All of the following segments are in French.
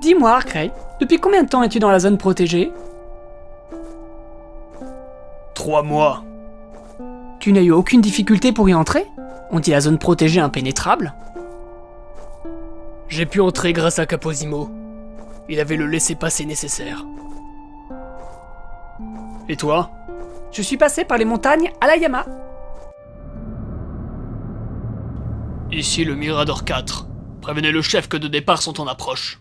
Dis-moi, Arcray, depuis combien de temps es-tu dans la zone protégée ? 3 mois. Tu n'as eu aucune difficulté pour y entrer ? On dit la zone protégée impénétrable ? J'ai pu entrer grâce à Kaposimo. Il avait le laissez-passer nécessaire. Et toi ? Je suis passé par les montagnes à la Yama. Ici le Mirador 4. Prévenez le chef que 2 départs sont en approche.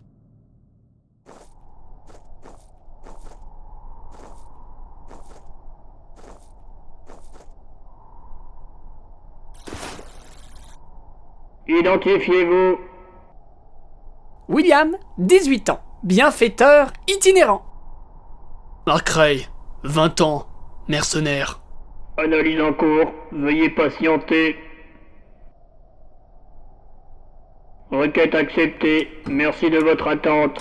Identifiez-vous. William, 18 ans, bienfaiteur itinérant. Arcray, 20 ans, mercenaire. Analyse en cours. Veuillez patienter. Requête acceptée. Merci de votre attente.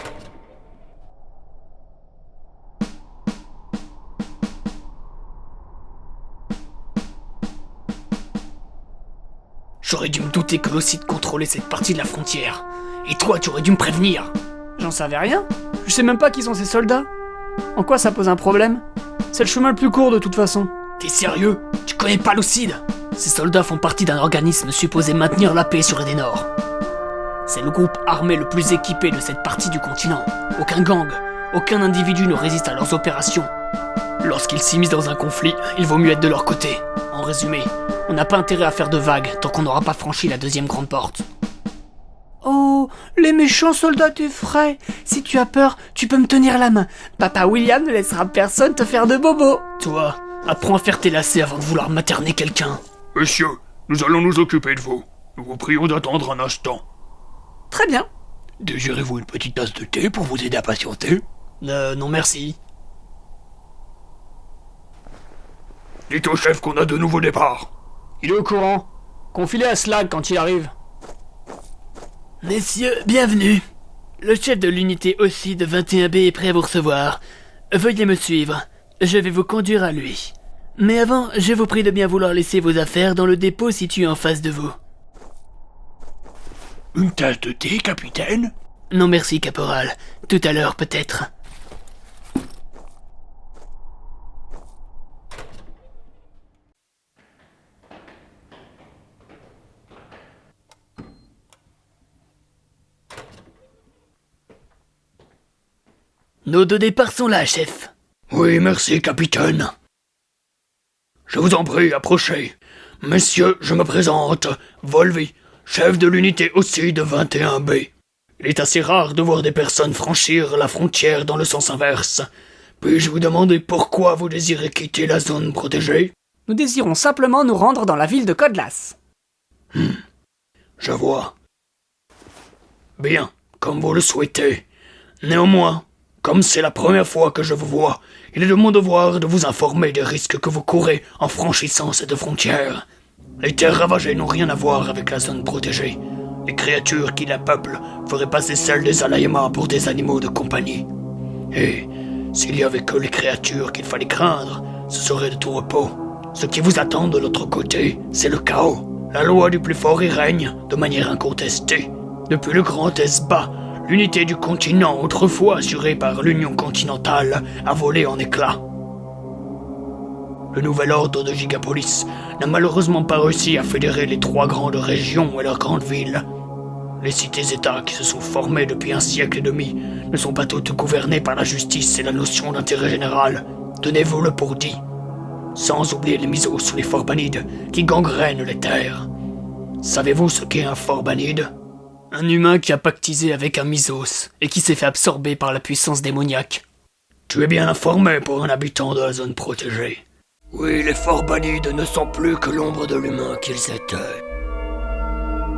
J'aurais dû me douter que l'Osside contrôlait cette partie de la frontière. Et toi, tu aurais dû me prévenir. J'en savais rien. Je sais même pas qui sont ces soldats. En quoi ça pose un problème ? C'est le chemin le plus court de toute façon. T'es sérieux ? Tu connais pas l'Osside ? Ces soldats font partie d'un organisme supposé maintenir la paix sur Edenor. C'est le groupe armé le plus équipé de cette partie du continent. Aucun gang, aucun individu ne résiste à leurs opérations. Lorsqu'ils s'immiscent dans un conflit, il vaut mieux être de leur côté. En résumé, on n'a pas intérêt à faire de vagues tant qu'on n'aura pas franchi la 2e grande porte. Oh, les méchants soldats t'effraient. Si tu as peur, tu peux me tenir la main. Papa William ne laissera personne te faire de bobo. Toi, apprends à faire tes lacets avant de vouloir materner quelqu'un. Monsieur, nous allons nous occuper de vous. Nous vous prions d'attendre un instant. Très bien. Désirez-vous une petite tasse de thé pour vous aider à patienter ? Non merci. Dites au chef qu'on a de nouveaux départs. Il est au courant. Confie-le à Slag quand il arrive. Messieurs, bienvenue. Le chef de l'unité aussi de 21B est prêt à vous recevoir. Veuillez me suivre. Je vais vous conduire à lui. Mais avant, je vous prie de bien vouloir laisser vos affaires dans le dépôt situé en face de vous. Une tasse de thé, capitaine ? Non merci, caporal. Tout à l'heure, peut-être. Nos 2 départs sont là, chef. Oui, merci, capitaine. Je vous en prie, approchez. Messieurs, je me présente, Volvi, chef de l'unité aussi de 21B. Il est assez rare de voir des personnes franchir la frontière dans le sens inverse. Puis-je vous demander pourquoi vous désirez quitter la zone protégée ? Nous désirons simplement nous rendre dans la ville de Codlas. Je vois. Bien, comme vous le souhaitez. Néanmoins, comme c'est la première fois que je vous vois, il est de mon devoir de vous informer des risques que vous courez en franchissant cette frontière. Les terres ravagées n'ont rien à voir avec la zone protégée. Les créatures qui la peuplent feraient passer celles des Alayama pour des animaux de compagnie. Et s'il y avait que les créatures qu'il fallait craindre, ce serait de tout repos. Ce qui vous attend de l'autre côté, c'est le chaos. La loi du plus fort y règne de manière incontestée. Depuis le grand Esba, l'unité du continent, autrefois assurée par l'Union continentale, a volé en éclats. Le nouvel ordre de Gigapolis n'a malheureusement pas réussi à fédérer les 3 grandes régions et leurs grandes villes. Les cités-États qui se sont formées depuis un siècle et demi ne sont pas toutes gouvernées par la justice et la notion d'intérêt général. Tenez-vous-le pour dit. Sans oublier les Misos ou les Forbanides qui gangrènent les terres. Savez-vous ce qu'est un Forbanide ? Un humain qui a pactisé avec un Misos et qui s'est fait absorber par la puissance démoniaque. Tu es bien informé pour un habitant de la zone protégée. Oui, les Forbanides ne sont plus que l'ombre de l'humain qu'ils étaient.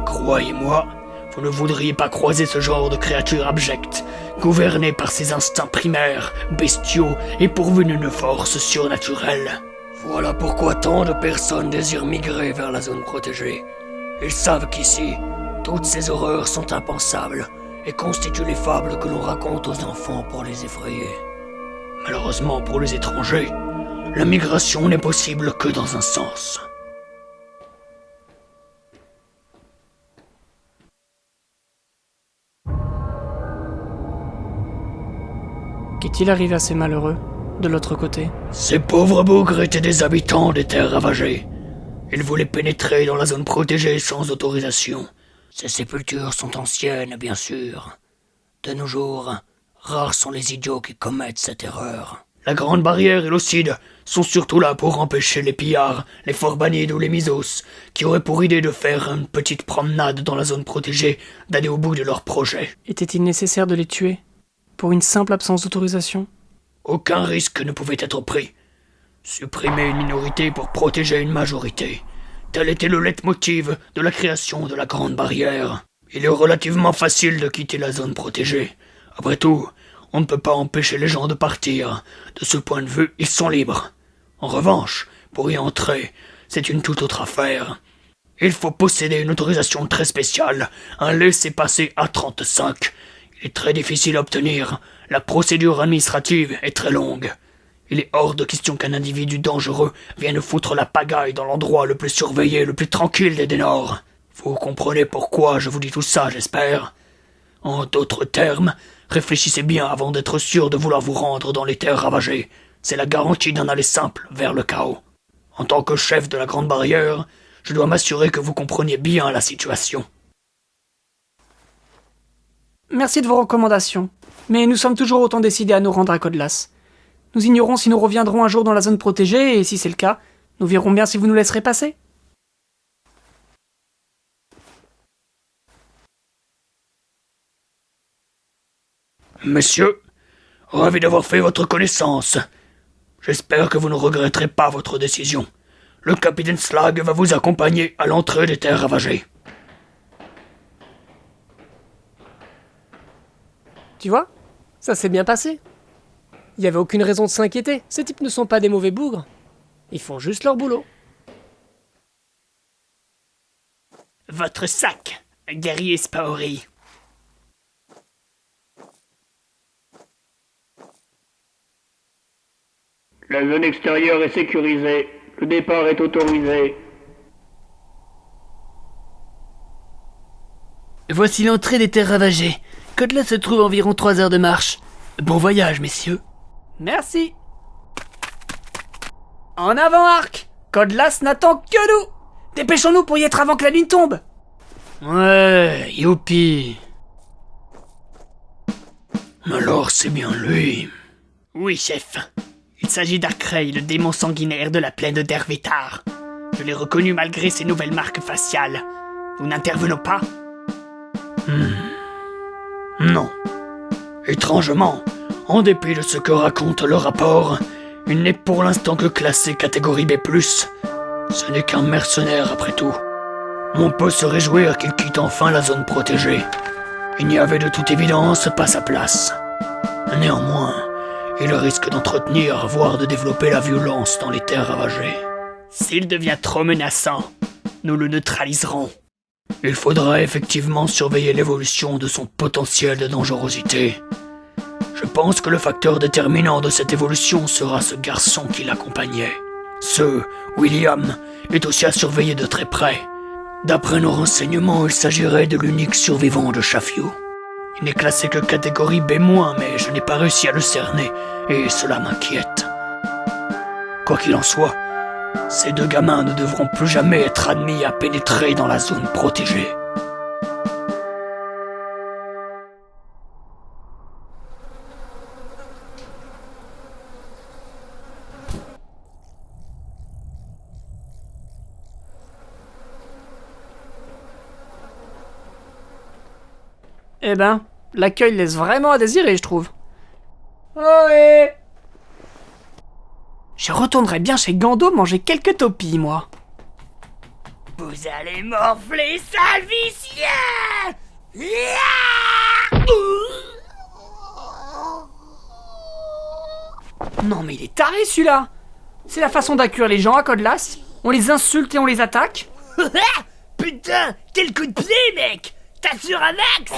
Croyez-moi, vous ne voudriez pas croiser ce genre de créatures abjectes, gouvernées par ses instincts primaires, bestiaux et pourvus d'une force surnaturelle. Voilà pourquoi tant de personnes désirent migrer vers la zone protégée. Ils savent qu'ici, toutes ces horreurs sont impensables et constituent les fables que l'on raconte aux enfants pour les effrayer. Malheureusement pour les étrangers, la migration n'est possible que dans un sens. Qu'est-il arrivé à ces malheureux, de l'autre côté? Ces pauvres bougres étaient des habitants des terres ravagées. Ils voulaient pénétrer dans la zone protégée sans autorisation. Ces sépultures sont anciennes, bien sûr. De nos jours, rares sont les idiots qui commettent cette erreur. La Grande Barrière et l'Osside sont surtout là pour empêcher les pillards, les Forbanides ou les Misos, qui auraient pour idée de faire une petite promenade dans la zone protégée, d'aller au bout de leur projet. Était-il nécessaire de les tuer? Pour une simple absence d'autorisation? Aucun risque ne pouvait être pris. Supprimer une minorité pour protéger une majorité. Tel était le leitmotiv de la création de la Grande Barrière. Il est relativement facile de quitter la zone protégée. Après tout, on ne peut pas empêcher les gens de partir. De ce point de vue, ils sont libres. En revanche, pour y entrer, c'est une toute autre affaire. Il faut posséder une autorisation très spéciale, un laissez-passer A35. Il est très difficile à obtenir. La procédure administrative est très longue. Il est hors de question qu'un individu dangereux vienne foutre la pagaille dans l'endroit le plus surveillé, le plus tranquille des Dénors. Vous comprenez pourquoi je vous dis tout ça, j'espère. En d'autres termes, réfléchissez bien avant d'être sûr de vouloir vous rendre dans les terres ravagées. C'est la garantie d'un aller simple vers le chaos. En tant que chef de la Grande Barrière, je dois m'assurer que vous compreniez bien la situation. Merci de vos recommandations, mais nous sommes toujours autant décidés à nous rendre à Codlas. Nous ignorons si nous reviendrons un jour dans la zone protégée, et si c'est le cas, nous verrons bien si vous nous laisserez passer. Messieurs, ravi d'avoir fait votre connaissance. J'espère que vous ne regretterez pas votre décision. Le capitaine Slag va vous accompagner à l'entrée des terres ravagées. Tu vois, ça s'est bien passé. Il n'y avait aucune raison de s'inquiéter. Ces types ne sont pas des mauvais bougres. Ils font juste leur boulot. Votre sac, guerrier Spaori. La zone extérieure est sécurisée. Le départ est autorisé. Voici l'entrée des terres ravagées. Codlas se trouve à environ 3 heures de marche. Bon voyage, messieurs. Merci. En avant, Arc! Codlas n'attend que nous! Dépêchons-nous pour y être avant que la lune tombe! Ouais, youpi. Alors c'est bien lui. Oui, chef. Il s'agit d'Arkrey, le démon sanguinaire de la plaine d'Hervétar. Je l'ai reconnu malgré ses nouvelles marques faciales. Nous n'intervenons pas? Non. Étrangement, en dépit de ce que raconte le rapport, il n'est pour l'instant que classé catégorie B+. Ce n'est qu'un mercenaire après tout. On peut se réjouir qu'il quitte enfin la zone protégée. Il n'y avait de toute évidence pas sa place. Néanmoins, il risque d'entretenir, voire de développer la violence dans les terres ravagées. S'il devient trop menaçant, nous le neutraliserons. Il faudra effectivement surveiller l'évolution de son potentiel de dangerosité. Je pense que le facteur déterminant de cette évolution sera ce garçon qui l'accompagnait. Ce William est aussi à surveiller de très près. D'après nos renseignements, il s'agirait de l'unique survivant de Shafyu. Il n'est classé que catégorie B-, mais je n'ai pas réussi à le cerner, et cela m'inquiète. Quoi qu'il en soit, ces deux gamins ne devront plus jamais être admis à pénétrer dans la zone protégée. Eh ben, l'accueil laisse vraiment à désirer, je trouve. Ouais. Je retournerais bien chez Gando manger quelques topis, moi. Vous allez m'enfler, sale vicieux! Non mais il est taré celui-là. C'est la façon d'accueillir les gens à Codlas. On les insulte et on les attaque. Putain, quel coup de pied, mec! T'assures un max!